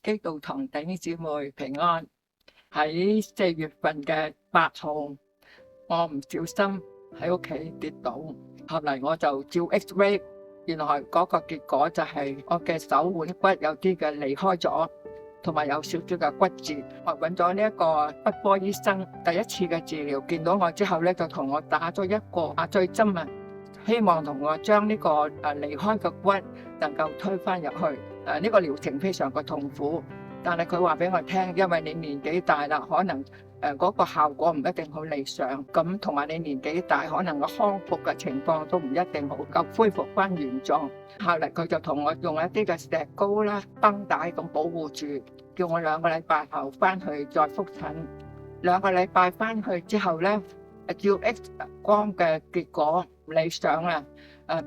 基道堂弟兄姊妹平安。喺4月份嘅8號，我唔小心喺屋企跌倒，後嚟我就照 X-ray， 原來嗰個結果就係我嘅手腕骨有啲嘅離開咗，同埋有少少嘅骨折。我揾咗呢一個骨科醫生，第一次嘅治療見到我之後咧，就同我打咗一個麻醉針啊，希望同我將呢個離開嘅骨能夠推返入去。呢個療程非常嘅痛苦，但係佢話俾我聽，因為你年紀大啦，可能嗰個效果唔一定好理想，咁同埋你年紀大，可能個康復嘅情況都唔一定好夠恢復翻原狀。後嚟佢就同我用一啲嘅石膏啦、繃帶咁保護住，叫我2個禮拜後翻去再復診。2個禮拜翻去之後咧，照 X 光嘅結果唔理想啊，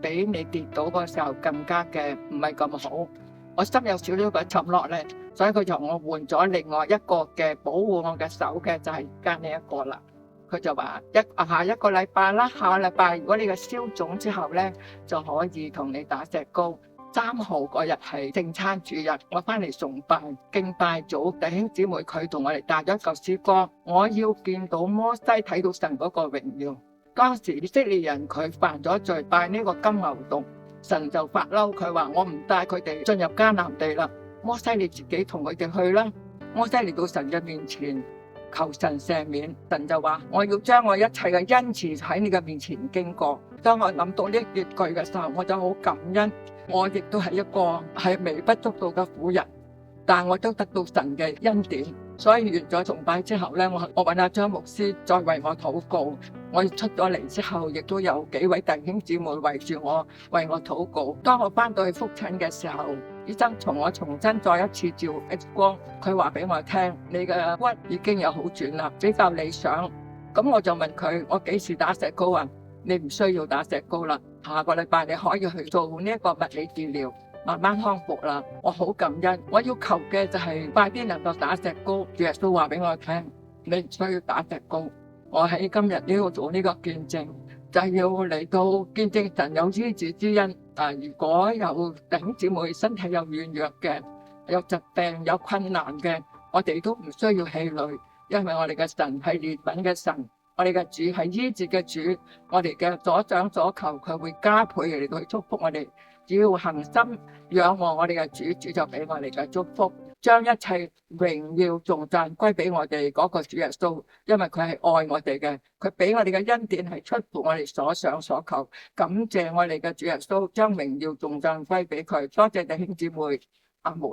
比你跌倒嗰時候更加嘅唔係咁好。我心有少少嘅沉落嚟，所以佢就同我換咗另外一個嘅保護我嘅手嘅，就係而家呢一個啦。佢就話下一個禮拜啦，下個禮拜如果你嘅消腫之後咧，就可以同你打石膏。3號嗰日係聖餐主日，我翻嚟崇拜敬拜組弟兄姊妹，佢同我哋帶咗一嚿詩歌，我要見到摩西睇到神嗰個榮耀。當時以色列人佢犯咗罪，拜呢個金牛犢。神就發嬲，佢話我唔帶佢哋進入迦南地啦。摩西你自己同佢哋去啦。摩西嚟到神嘅面前求神赦免，神就話我要將我一切嘅恩慈喺你嘅面前經過。當我諗到呢一句嘅時候，我就好感恩。我亦都係一個係微不足道嘅婦人，但我都得到神嘅恩典。所以完咗崇拜之後咧，我揾阿張牧師再為我禱告。我出咗嚟之後，亦都有幾位弟兄姊妹圍住我為我禱告。當我翻到去復診嘅時候，醫生從我重新再一次照 X 光，佢話俾我聽，你嘅骨已經有好轉啦，比較理想。咁我就問佢，我幾時打石膏啊？你唔需要打石膏啦，下個禮拜你可以去做呢一個物理治療，慢慢康復啦。我好感恩，我要求嘅就係快啲能夠打石膏。主耶穌話俾我聽，你唔需要打石膏。我喺今日呢度做呢個見證，就係要嚟到見證神有醫治之恩。如果有弟兄姊妹身體有軟弱嘅、有疾病、有困難嘅，我哋都唔需要氣餒，因為我哋嘅神係憐憫嘅神，我哋嘅主係醫治嘅主，我哋嘅所想所求，佢會加倍嚟到去祝福我哋。只要恒心仰望我哋嘅主，主就俾我哋嘅祝福。將一切榮耀頌讚歸俾我哋嗰個主耶穌，因為佢係愛我哋嘅，佢俾我哋嘅恩典係出乎我哋所想所求。感謝我哋嘅主耶穌，將榮耀頌讚歸俾佢。多謝弟兄姊妹，阿門。